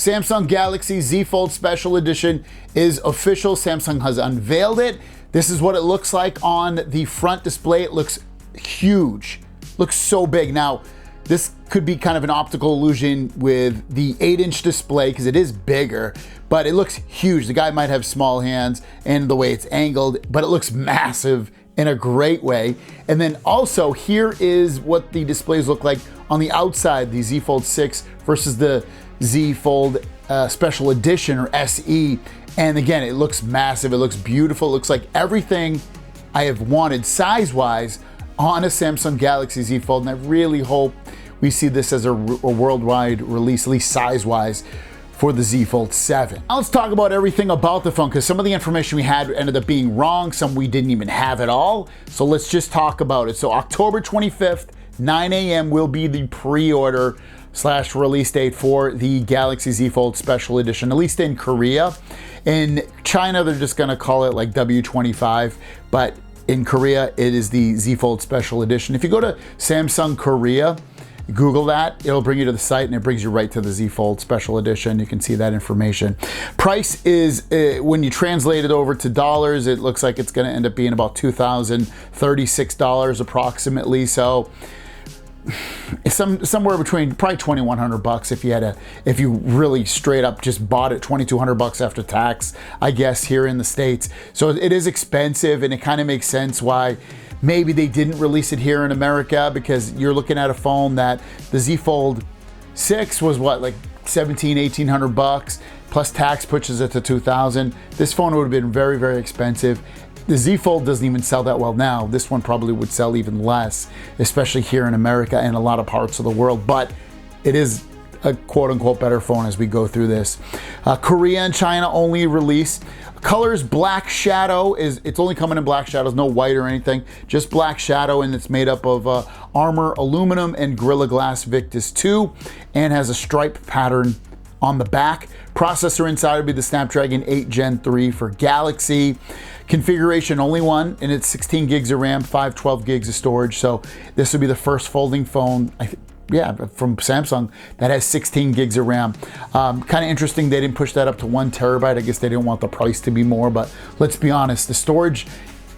Samsung Galaxy Z Fold Special Edition is official. Samsung has unveiled it. This is what it looks like on the front display. It looks huge, looks so big. Now, this could be kind of an optical illusion with the 8-inch display because it is bigger, but it looks huge. The guy might have small hands and the way it's angled, but it looks massive in a great way. And then also here is what the displays look like on the outside, the Z Fold 6 versus the Z Fold Special Edition or SE. And again, it looks massive, it looks beautiful, it looks like everything I have wanted size-wise on a Samsung Galaxy Z Fold, and I really hope we see this as a worldwide release, at least size-wise, for the Z Fold 7. Now let's talk about everything about the phone, because some of the information we had ended up being wrong, some we didn't even have at all. So let's just talk about it. So October 25th, 9 a.m. will be the pre-order / release date for the Galaxy Z Fold Special Edition, at least in Korea. In China, they're just gonna call it like W25, but in Korea, it is the Z Fold Special Edition. If you go to Samsung Korea, Google that, it'll bring you to the site and it brings you right to the Z Fold Special Edition. You can see that information. Price is, when you translate it over to dollars, it looks like it's gonna end up being about $2,036 approximately. So somewhere between probably $2,100 if you really straight up just bought it, $2,200 after tax, I guess, here in the States. So it is expensive, and it kind of makes sense why maybe they didn't release it here in America, because you're looking at a phone that the Z Fold 6 was what, like $1,800 plus tax pushes it to $2,000. This phone would have been very, very expensive. The Z Fold doesn't even sell that well now. This one probably would sell even less, especially here in America and a lot of parts of the world, but it is a quote unquote better phone as we go through this. Korea and China only release. Colors Black Shadow, it's only coming in black shadows, no white or anything, just black shadow, and it's made up of Armor Aluminum and Gorilla Glass Victus 2, and has a stripe pattern on the back. Processor inside will be the Snapdragon 8 Gen 3 for Galaxy. Configuration only one, and it's 16 gigs of RAM, 512 gigs of storage. So this would be the first folding phone, from Samsung that has 16 gigs of RAM. Kind of interesting they didn't push that up to 1 terabyte. I guess they didn't want the price to be more, but let's be honest, the storage,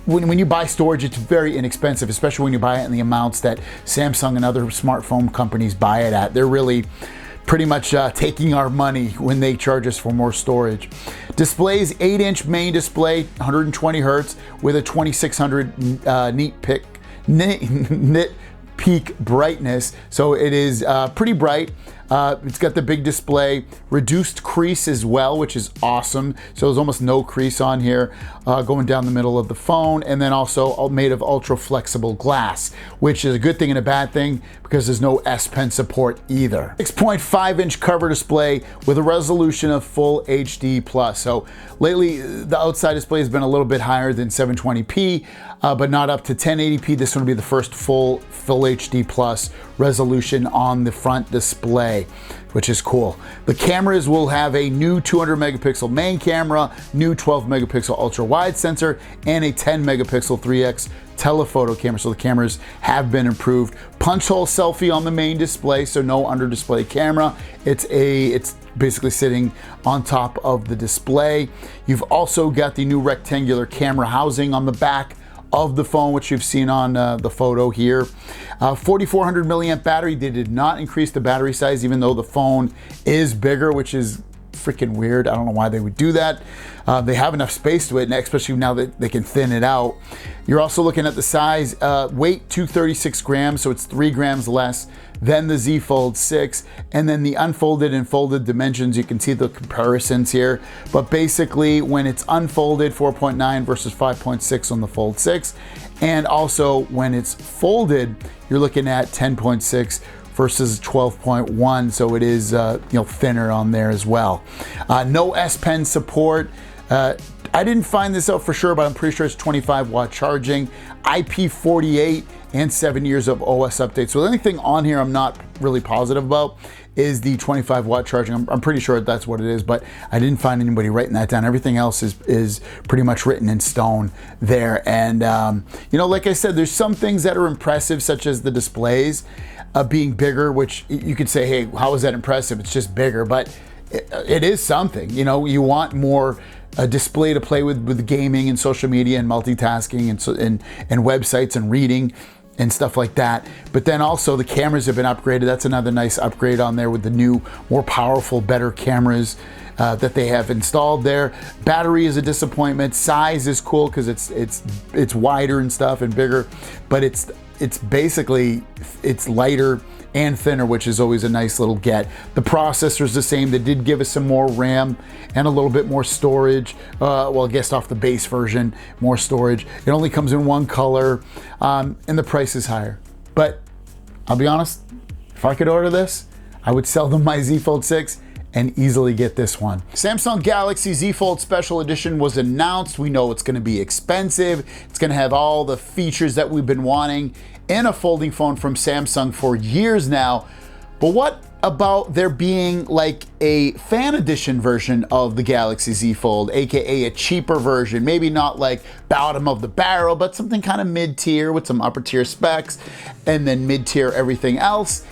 when you buy storage, it's very inexpensive, especially when you buy it in the amounts that Samsung and other smartphone companies buy it at. They're really pretty much taking our money when they charge us for more storage. Displays, 8-inch main display, 120 hertz with a 2600 nit peak brightness. So it is pretty bright. It's got the big display, reduced crease as well, which is awesome. So there's almost no crease on here going down the middle of the phone. And then also made of ultra flexible glass, which is a good thing and a bad thing because there's no S Pen support either. 6.5-inch cover display with a resolution of full HD plus. So lately the outside display has been a little bit higher than 720p, but not up to 1080p. This one will be the first full HD plus resolution on the front display, which is cool. The cameras will have a new 200 megapixel main camera, new 12 megapixel ultra wide sensor, and a 10 megapixel 3x telephoto camera. So the cameras have been improved. Punch hole selfie on the main display, so no under display camera. It's basically sitting on top of the display. You've also got the new rectangular camera housing on the back of the phone, which you've seen on the photo here. 4400 milliamp battery. They did not increase the battery size, even though the phone is bigger, which is freaking weird. I don't know why they would do that. They have enough space to it, and especially now that they can thin it out. You're also looking at the size, weight 236 grams, so it's 3 grams less than the Z Fold 6. And then the unfolded and folded dimensions, you can see the comparisons here. But basically, when it's unfolded, 4.9 versus 5.6 on the Fold 6. And also when it's folded, you're looking at 10.6 versus 12.1, so it is thinner on there as well. No S Pen support. I didn't find this out for sure, but I'm pretty sure it's 25 watt charging, IP48, and 7 years of OS updates. So the only thing on here I'm not really positive about is the 25 watt charging. I'm pretty sure that's what it is, but I didn't find anybody writing that down. Everything else is pretty much written in stone there. And like I said, there's some things that are impressive, such as the displays being bigger, which you could say, hey, how is that impressive? It's just bigger, but it is something. You know, you want more a display to play with gaming and social media and multitasking and websites and reading and stuff like that. But then also the cameras have been upgraded. That's another nice upgrade on there with the new, more powerful, better cameras that they have installed there. Battery is a disappointment. Size is cool because it's wider and stuff and bigger, but it's basically lighter and thinner, which is always a nice little get. The processor's the same. They did give us some more RAM and a little bit more storage. Well, I guess off the base version, more storage. It only comes in one color, and the price is higher. But I'll be honest, if I could order this, I would sell them my Z Fold 6 and easily get this one. Samsung Galaxy Z Fold Special Edition was announced. We know it's gonna be expensive. It's gonna have all the features that we've been wanting in a folding phone from Samsung for years now. But what about there being like a fan edition version of the Galaxy Z Fold, AKA a cheaper version, maybe not like bottom of the barrel, but something kind of mid-tier with some upper tier specs and then mid-tier everything else?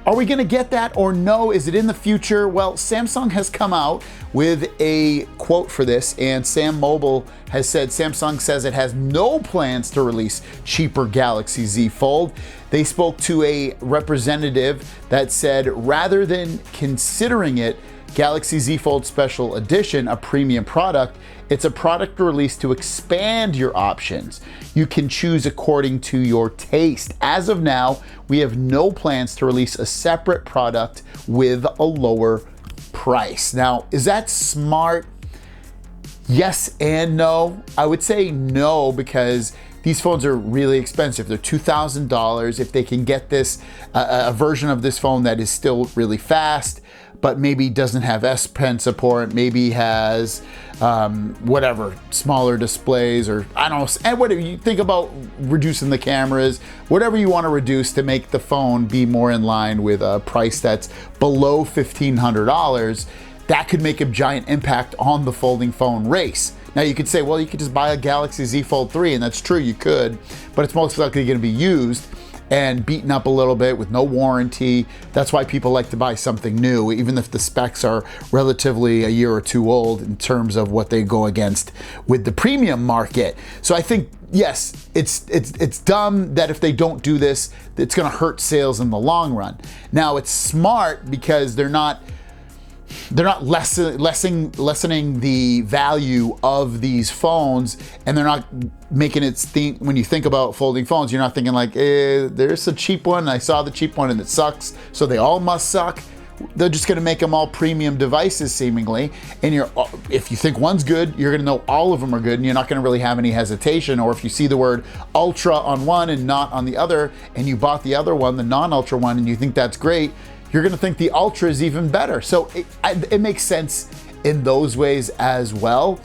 Are we gonna get that or no? Is it in the future? Well, Samsung has come out with a quote for this, and Sam Mobile has said Samsung says it has no plans to release cheaper Galaxy Z Fold. They spoke to a representative that said rather than considering it Galaxy Z Fold Special Edition a premium product, it's a product released to expand your options. You can choose according to your taste. As of now, we have no plans to release a separate product with a lower price. Now, is that smart? Yes and no. I would say no, because these phones are really expensive. They're $2,000. If they can get this, a version of this phone that is still really fast, but maybe doesn't have S Pen support, maybe has whatever, smaller displays, or I don't know, and whatever you think about reducing the cameras, whatever you want to reduce to make the phone be more in line with a price that's below $1,500, that could make a giant impact on the folding phone race. Now you could say, well, you could just buy a Galaxy Z Fold 3, and that's true, you could, but it's most likely going to be used and beaten up a little bit with no warranty. That's why people like to buy something new, even if the specs are relatively a year or two old in terms of what they go against with the premium market. So I think, yes, it's dumb that if they don't do this, it's gonna hurt sales in the long run. Now it's smart because they're not lessening the value of these phones, and they're not making it when you think about folding phones, you're not thinking like, there's a cheap one, I saw the cheap one and it sucks, so they all must suck. They're just gonna make them all premium devices seemingly, and if you think one's good, you're gonna know all of them are good, and you're not gonna really have any hesitation. Or if you see the word Ultra on one and not on the other, and you bought the other one, the non-Ultra one, and you think that's great, you're gonna think the Ultra is even better. So it makes sense in those ways as well.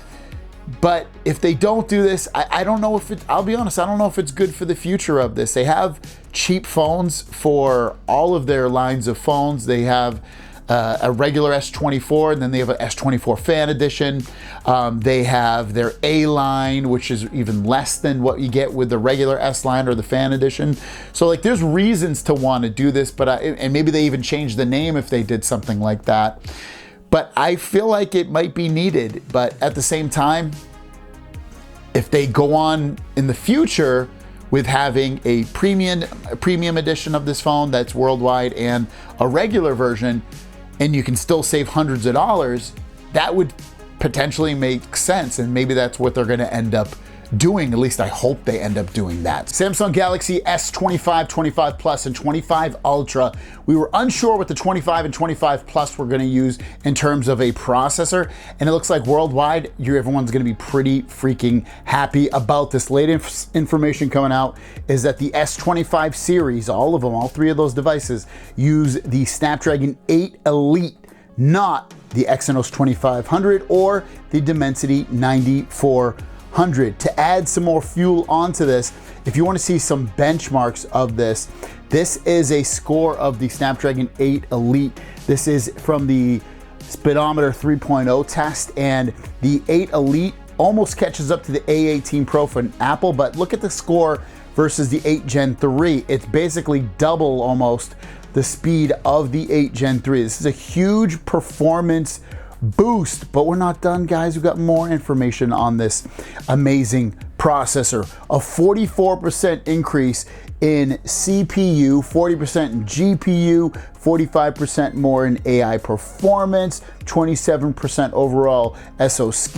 But if they don't do this, I don't know if I'll be honest, I don't know if it's good for the future of this. They have cheap phones for all of their lines of phones. They have a regular S24, and then they have an S24 Fan Edition. They have their A line, which is even less than what you get with the regular S line or the Fan Edition. So like, there's reasons to want to do this, but and maybe they even change the name if they did something like that. But I feel like it might be needed. But at the same time, if they go on in the future with having a premium edition of this phone that's worldwide and a regular version, and you can still save hundreds of dollars, that would potentially make sense, and maybe that's what they're gonna end up doing. At least I hope they end up doing that. Samsung Galaxy S25, 25 Plus, and 25 Ultra. We were unsure what the 25 and 25 Plus were gonna use in terms of a processor, and it looks like worldwide, everyone's gonna be pretty freaking happy about this. Latest information coming out is that the S25 series, all of them, all three of those devices, use the Snapdragon 8 Elite, not the Exynos 2500 or the Dimensity 9400. To add some more fuel onto this, if you want to see some benchmarks of this, this is a score of the Snapdragon 8 Elite. This is from the Speedometer 3.0 test, and the 8 Elite almost catches up to the A18 Pro from Apple, but look at the score versus the 8 Gen 3. It's basically double almost the speed of the 8 Gen 3. This is a huge performance boost, but we're not done, guys. We've got more information on this amazing processor. A 44% increase in CPU, 40% in GPU, 45% more in AI performance, 27% overall SoC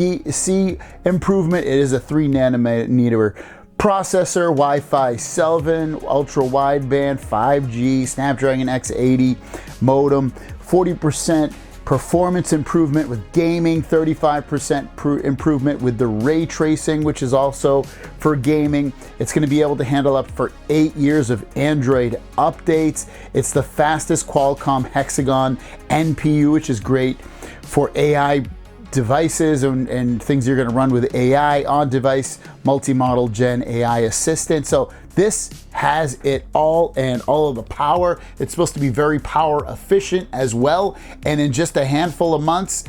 improvement. It is a 3 nanometer processor, Wi-Fi 7, ultra wideband, 5G, Snapdragon X80 modem, 40% performance improvement with gaming, 35% improvement with the ray tracing, which is also for gaming. It's going to be able to handle up for 8 years of Android updates. It's the fastest Qualcomm Hexagon NPU, which is great for AI devices and things you're going to run with AI on device, multi-model Gen AI assistant. So this has it all and all of the power. It's supposed to be very power efficient as well. And in just a handful of months,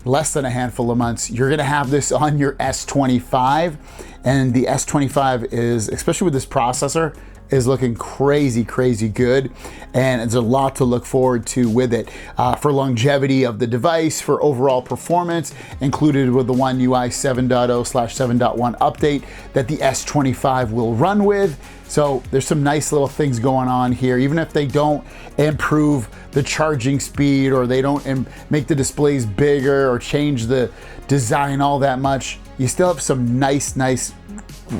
less than a handful of months, you're gonna have this on your S25. And the S25 is, especially with this processor, is looking crazy, crazy good. And there's a lot to look forward to with it. For longevity of the device, for overall performance, included with the One UI 7.0/7.1 update that the S25 will run with. So there's some nice little things going on here. Even if they don't improve the charging speed, or they don't make the displays bigger or change the design all that much, you still have some nice,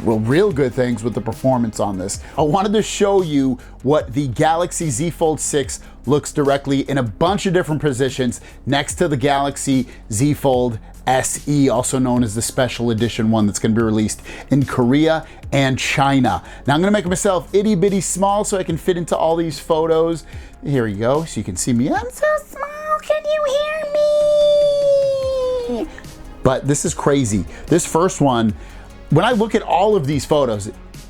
well, real good things with the performance on this. I wanted to show you what the Galaxy Z Fold 6 looks directly in a bunch of different positions next to the Galaxy Z Fold SE, also known as the special edition one that's going to be released in Korea and China. Now I'm going to make myself itty bitty small so I can fit into all these photos. Here we go, so you can see me. I'm so small, can you hear me? But this is crazy. This first one, when I look at all of these photos,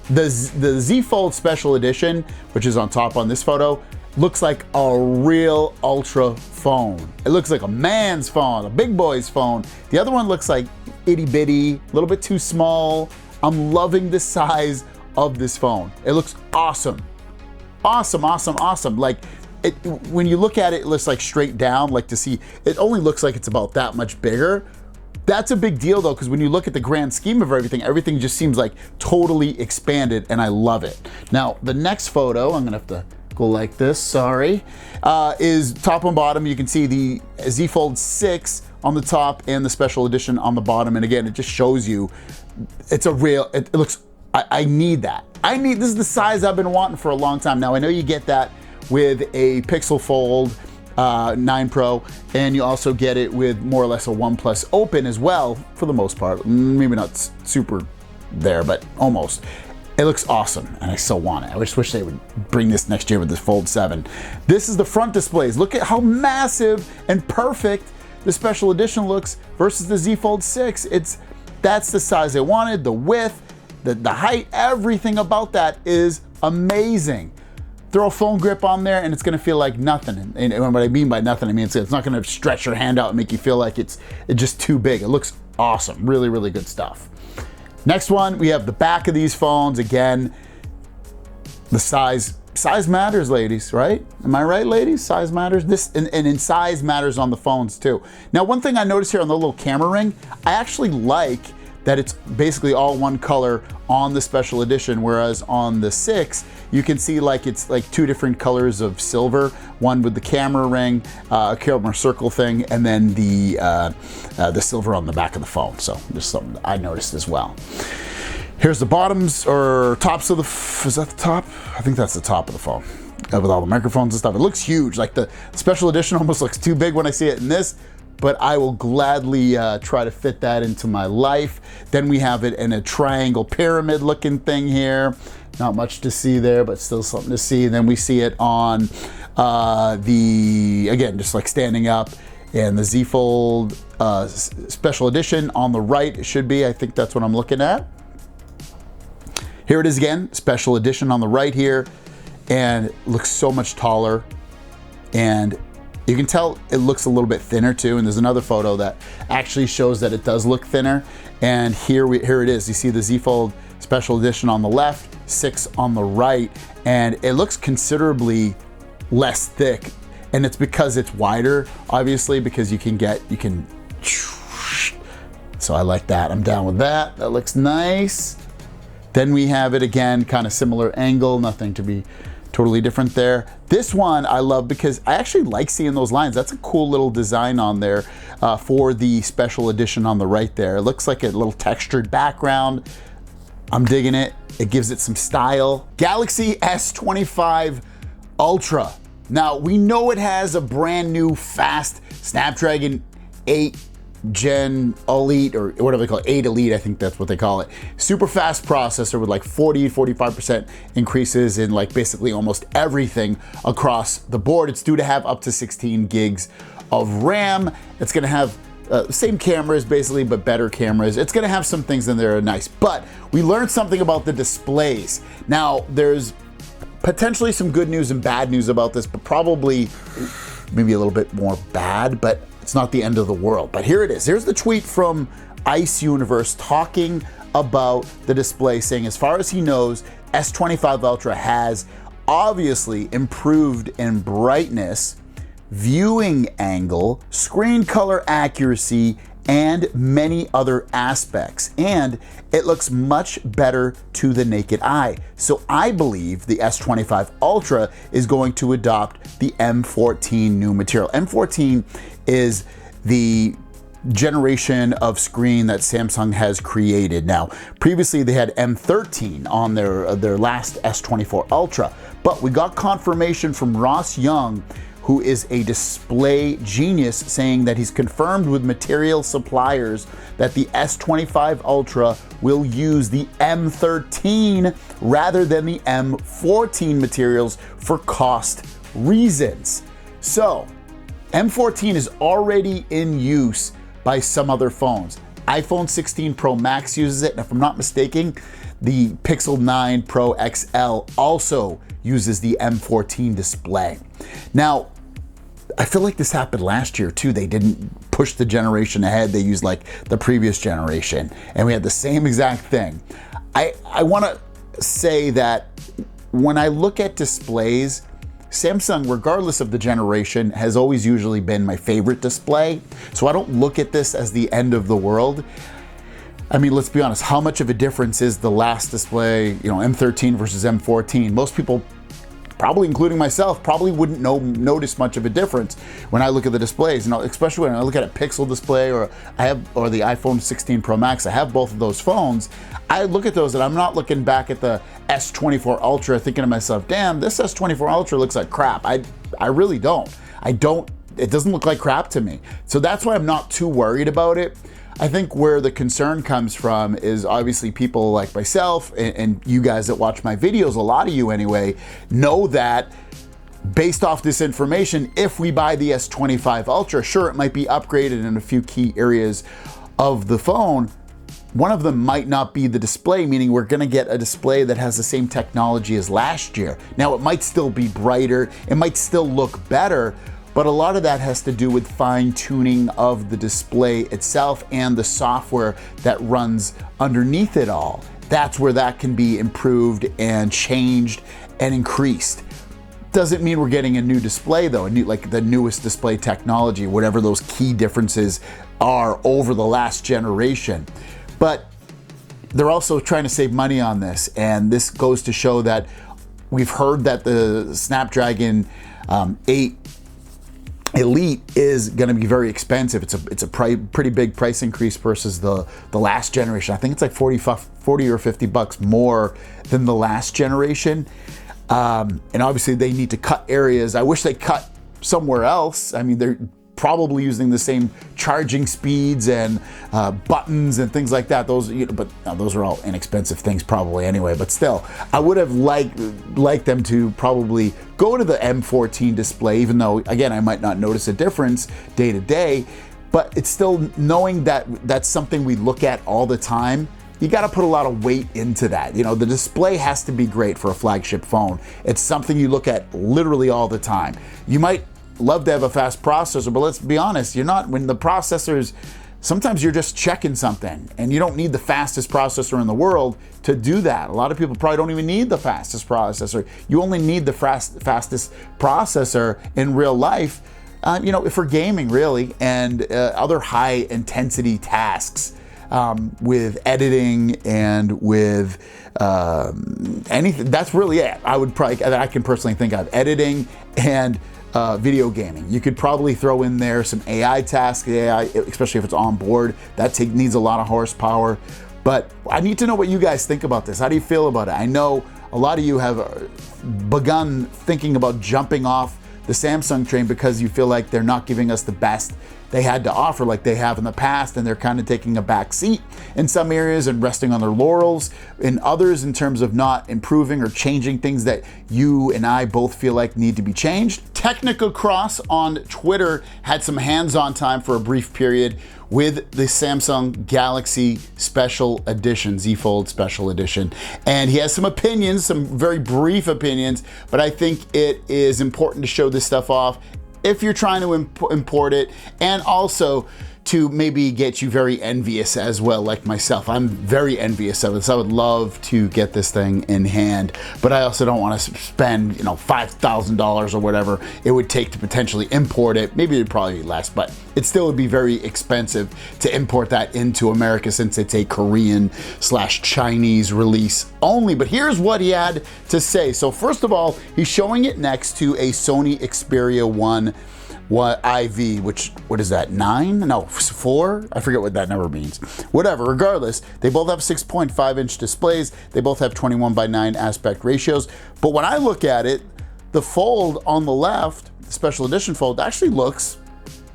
the Z Fold Special Edition, which is on top on this photo, looks like a real ultra phone. It looks like a man's phone, a big boy's phone. The other one looks like itty bitty, a little bit too small. I'm loving the size of this phone. It looks awesome. Awesome, awesome, awesome. Like, when you look at it, it looks like straight down, like to see, it only looks like it's about that much bigger. That's a big deal though, because when you look at the grand scheme of everything just seems like totally expanded, and I love it. Now, the next photo, I'm gonna have to go like this, sorry, is top and bottom. You can see the Z Fold 6 on the top and the special edition on the bottom. And again, it just shows you, it's a real, it looks, I need that. This is the size I've been wanting for a long time. Now, I know you get that with a Pixel Fold 9 Pro, and you also get it with more or less a OnePlus Open as well, for the most part. Maybe not super there, but almost. It looks awesome, and I still want it. I just wish they would bring this next year with this Fold 7. This is the front displays. Look at how massive and perfect the special edition looks versus the Z Fold 6. That's the size I wanted, the width, the height, everything about that is amazing. Throw a phone grip on there and it's gonna feel like nothing. And what I mean by nothing, I mean it's not gonna stretch your hand out and make you feel like it's just too big. It looks awesome, really, really good stuff. Next one, we have the back of these phones. Again, the size matters, ladies, right? Am I right, ladies? Size matters. And in size matters on the phones too. Now, one thing I noticed here on the little camera ring, I actually like that it's basically all one color on the special edition, whereas on the 6, you can see like it's like 2 different colors of silver, one with the camera ring, a camera circle thing, and then the silver on the back of the phone. So just something that I noticed as well. Here's the bottoms or tops of the, is that the top? I think that's the top of the phone with all the microphones and stuff. It looks huge. Like the special edition almost looks too big when I see it in this, but I will gladly try to fit that into my life. Then we have it in a triangle pyramid looking thing here. Not much to see there, but still something to see. And then we see it on again, just like standing up, and the Z Fold special edition on the right, it should be, I think that's what I'm looking at. Here it is again, special edition on the right here, and it looks so much taller, and you can tell it looks a little bit thinner too, and there's another photo that actually shows that it does look thinner. And here it is. You see the Z Fold Special Edition on the left, 6 on the right, and it looks considerably less thick, and it's because it's wider, obviously, because you can, so I like that. I'm down with that. That looks nice. Then we have it again, kind of similar angle, nothing to be totally different there. This one I love because I actually like seeing those lines. That's a cool little design on there for the special edition on the right there. It looks like a little textured background. I'm digging it. It gives it some style. Galaxy S25 Ultra. Now, we know it has a brand new fast Snapdragon 8 Gen Elite, or whatever they call it, 8 Elite, I think that's what they call it. Super fast processor with like 45% increases in like basically almost everything across the board. It's due to have up to 16 gigs of RAM. It's gonna have same cameras basically, but better cameras. It's gonna have some things in there that are nice, but we learned something about the displays. Now, there's potentially some good news and bad news about this, but probably maybe a little bit more bad, but it's not the end of the world. But here it is. Here's the tweet from Ice Universe talking about the display, saying as far as he knows, S25 Ultra has obviously improved in brightness, viewing angle, screen color accuracy, and many other aspects, and it looks much better to the naked eye. So I believe the S25 Ultra is going to adopt the M14 new material. M14 is the generation of screen that Samsung has created. Now, previously they had M13 on their last S24 Ultra, but we got confirmation from Ross Young, who is a display genius, saying that he's confirmed with material suppliers that the S25 Ultra will use the M13 rather than the M14 materials for cost reasons. So, M14 is already in use by some other phones. iPhone 16 Pro Max uses it, and if I'm not mistaken, the Pixel 9 Pro XL also uses the M14 display. Now, I feel like this happened last year too. They didn't push the generation ahead. They used like the previous generation, and we had the same exact thing. I want to say that when I look at displays, Samsung, regardless of the generation, has always usually been my favorite display. So I don't look at this as the end of the world. I mean, let's be honest, how much of a difference is the last display, M13 versus M14? Most people, probably including myself, probably wouldn't notice much of a difference when I look at the displays, especially when I look at a Pixel display or the iPhone 16 Pro Max. I have both of those phones. I look at those and I'm not looking back at the S24 Ultra thinking to myself, damn, this S24 Ultra looks like crap. I really don't. It doesn't look like crap to me. So that's why I'm not too worried about it. I think where the concern comes from is obviously people like myself and you guys that watch my videos, a lot of you anyway, know that based off this information, if we buy the S25 Ultra, sure, it might be upgraded in a few key areas of the phone. One of them might not be the display, meaning we're gonna get a display that has the same technology as last year. Now, it might still be brighter, it might still look better, but a lot of that has to do with fine-tuning of the display itself and the software that runs underneath it all. That's where that can be improved and changed and increased. Doesn't mean we're getting a new display though, like the newest display technology, whatever those key differences are over the last generation. But they're also trying to save money on this, and this goes to show that we've heard that the Snapdragon 8 Elite is going to be very expensive. It's a pretty big price increase versus the last generation. I think it's like 40 or $50 more than the last generation. And obviously they need to cut areas. I wish they cut somewhere else. I mean, they're probably using the same charging speeds and buttons and things like that. Those, but those are all inexpensive things probably anyway. But still, I would have liked them to probably go to the M14 display, even though again I might not notice a difference day to day. But it's still knowing that that's something we look at all the time. You got to put a lot of weight into that. The display has to be great for a flagship phone. It's something you look at literally all the time. You might love to have a fast processor, but let's be honest, you're not, when the processor's sometimes you're just checking something and you don't need the fastest processor in the world to do that. A lot of people probably don't even need the fastest processor. You only need the fastest processor in real life, for gaming really, and other high intensity tasks. With editing and with anything. That's really it. I can personally think of editing and video gaming. You could probably throw in there some AI tasks, AI, especially if it's on board. That needs a lot of horsepower. But I need to know what you guys think about this. How do you feel about it? I know a lot of you have begun thinking about jumping off the Samsung train because you feel like they're not giving us the best they had to offer like they have in the past, and they're kind of taking a back seat in some areas and resting on their laurels in others in terms of not improving or changing things that you and I both feel like need to be changed. Technical Cross on Twitter had some hands-on time for a brief period with the Samsung Galaxy Special Edition, Z Fold Special Edition. And he has some opinions, some very brief opinions, but I think it is important to show this stuff off if you're trying to import it, and also to maybe get you very envious as well, like myself. I'm very envious of this. I would love to get this thing in hand, but I also don't want to spend, $5,000 or whatever it would take to potentially import it. Maybe it'd probably be less, but it still would be very expensive to import that into America since it's a Korean/Chinese release only. But here's what he had to say. So first of all, he's showing it next to a Sony Xperia 1 IV, what is that, 9? No, 4? I forget what that number means. Whatever, regardless, they both have 6.5-inch displays. They both have 21:9 aspect ratios. But when I look at it, the Fold on the left, the Special Edition Fold, actually looks,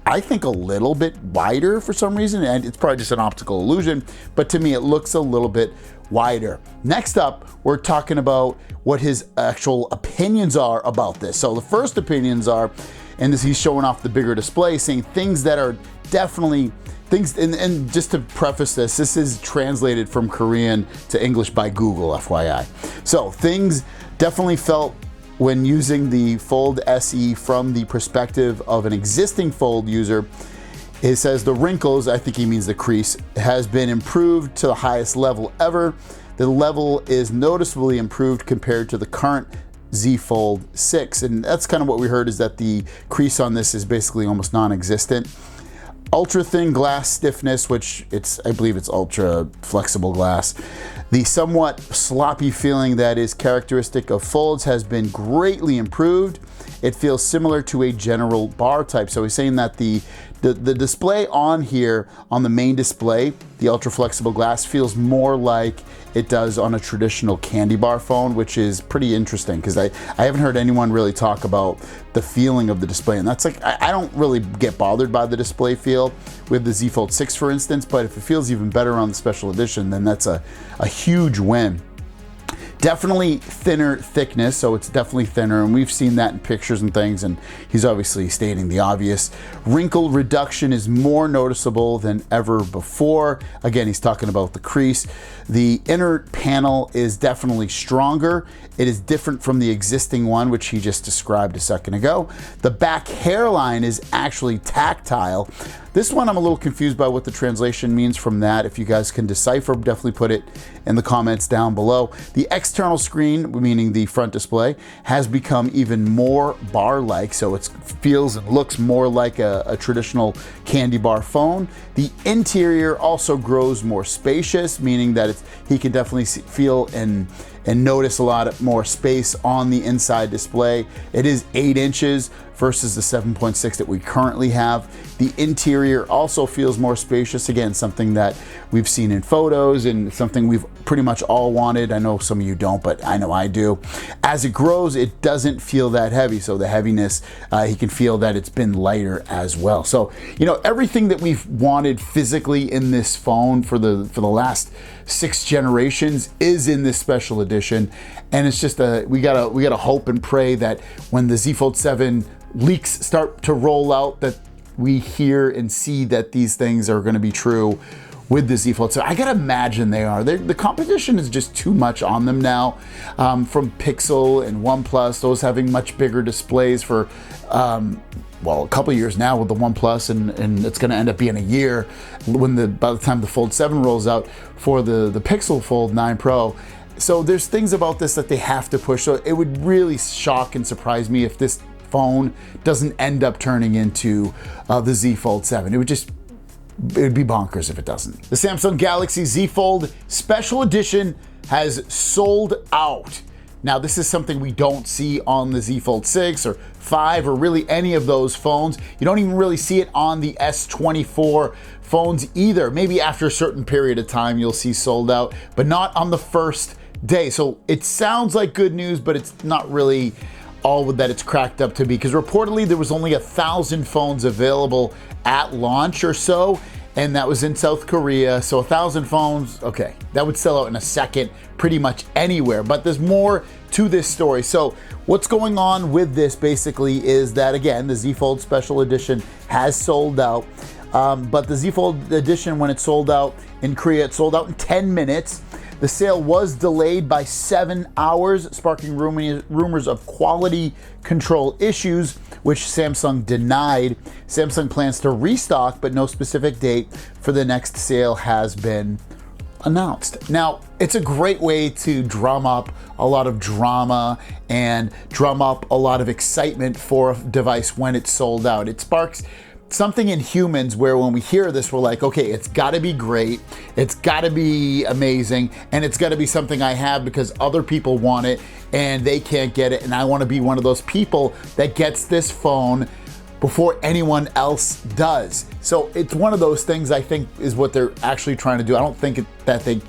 I think, a little bit wider for some reason, and it's probably just an optical illusion, but to me it looks a little bit wider. Next up, we're talking about what his actual opinions are about this. So the first opinions are, and he's showing off the bigger display, saying things that are definitely things, and just to preface this is translated from Korean to English by Google, FYI. So things definitely felt when using the Fold SE from the perspective of an existing Fold user. It says the wrinkles, I think he means the crease, has been improved to the highest level ever. The level is noticeably improved compared to the current Z Fold 6, and that's kind of what we heard, is that the crease on this is basically almost non-existent. Ultra thin glass stiffness, which I believe it's ultra flexible glass. The somewhat sloppy feeling that is characteristic of Folds has been greatly improved. It feels similar to a general bar type. So he's saying that the display on here, on the main display, the ultra flexible glass, feels more like it does on a traditional candy bar phone, which is pretty interesting because I haven't heard anyone really talk about the feeling of the display. And that's like, I don't really get bothered by the display feel with the Z Fold 6, for instance, but if it feels even better on the Special Edition, then that's a huge win. Definitely thinner thickness, so it's definitely thinner, and we've seen that in pictures and things, and he's obviously stating the obvious. Wrinkle reduction is more noticeable than ever before. Again, he's talking about the crease. The inner panel is definitely stronger. It is different from the existing one, which he just described a second ago. The back hairline is actually tactile. This one I'm a little confused by what the translation means from that. If you guys can decipher, definitely put it in the comments down below. The external screen, meaning the front display, has become even more bar-like, so it feels and looks more like a traditional candy bar phone. The interior also grows more spacious, meaning that he can definitely feel and notice a lot more space on the inside display. It is 8 inches versus the 7.6 that we currently have. The interior also feels more spacious. Again, something that we've seen in photos and something we've pretty much all wanted. I know some of you don't, but I know I do. As it grows, it doesn't feel that heavy. So the heaviness, he can feel that it's been lighter as well. So, everything that we've wanted physically in this phone for the last 6 generations is in this Special Edition. And it's just we gotta hope and pray that when the Z Fold 7 leaks start to roll out, that we hear and see that these things are going to be true with the Z Fold. So I gotta imagine they are. The competition is just too much on them now, from Pixel and OnePlus, those having much bigger displays for a couple years now with the OnePlus, and it's going to end up being a year by the time the Fold 7 rolls out for the Pixel Fold 9 Pro. So there's things about this that they have to push. So it would really shock and surprise me if this phone doesn't end up turning into the Z Fold 7. It would be bonkers if it doesn't. The Samsung Galaxy Z Fold Special Edition has sold out. Now, this is something we don't see on the Z Fold 6 or 5 or really any of those phones. You don't even really see it on the S24 phones either. Maybe after a certain period of time you'll see sold out, but not on the first day. So it sounds like good news, but it's not really all that it's cracked up to be, because reportedly there was only 1,000 phones available at launch or so, and that was in South Korea. So 1,000 phones, okay, that would sell out in a second pretty much anywhere. But there's more to this story. So what's going on with this basically is that, again, the Z Fold Special Edition has sold out. But the Z Fold Edition, when it sold out in Korea, it sold out in 10 minutes. The sale was delayed by 7 hours, sparking rumors of quality control issues, which Samsung denied. Samsung plans to restock, but no specific date for the next sale has been announced. Now, it's a great way to drum up a lot of drama and drum up a lot of excitement for a device when it's sold out. It sparks something in humans where when we hear this, we're like, okay, it's gotta be great, it's gotta be amazing, and it's gotta be something I have because other people want it and they can't get it, and I wanna be one of those people that gets this phone before anyone else does. So it's one of those things I think is what they're actually trying to do. I don't think that they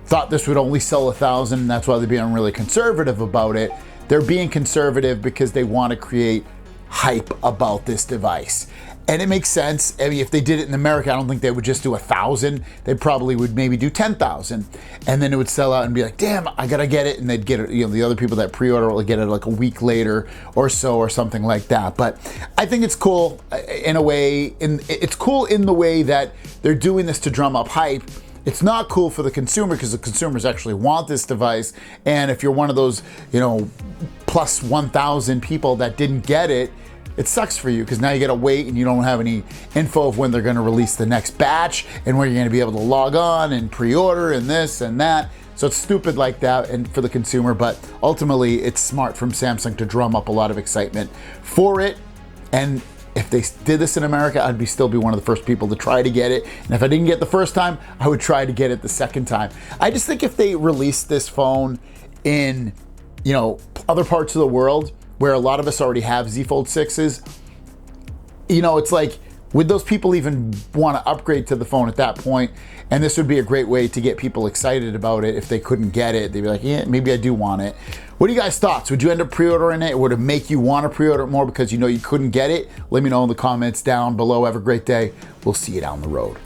thought this would only sell 1,000, and that's why they're being really conservative about it. They're being conservative because they want to create hype about this device. And it makes sense. I mean, if they did it in America, I don't think they would just do 1,000. They probably would maybe do 10,000, and then it would sell out and be like, damn, I gotta get it. And they'd get it, you know, the other people that pre-order will get it like a week later or so, or something like that. But I think it's cool in a way, it's cool in the way that they're doing this to drum up hype. It's not cool for the consumer because the consumers actually want this device. And if you're one of those, you know, plus 1,000 people that didn't get it, it sucks for you because now you gotta wait and you don't have any info of when they're gonna release the next batch and when you're gonna be able to log on and pre-order and this and that. So it's stupid like that and for the consumer, but ultimately it's smart from Samsung to drum up a lot of excitement for it. And if they did this in America, I'd still be one of the first people to try to get it. And if I didn't get the first time, I would try to get it the second time. I just think if they released this phone in, you know, other parts of the world, where a lot of us already have Z Fold 6s, you know, it's like, would those people even want to upgrade to the phone at that point? And this would be a great way to get people excited about it. If they couldn't get it, they'd be like, yeah, maybe I do want it. What are you guys' thoughts? Would you end up pre-ordering it? Would it make you want to pre-order it more because you know you couldn't get it? Let me know in the comments down below. Have a great day. We'll see you down the road.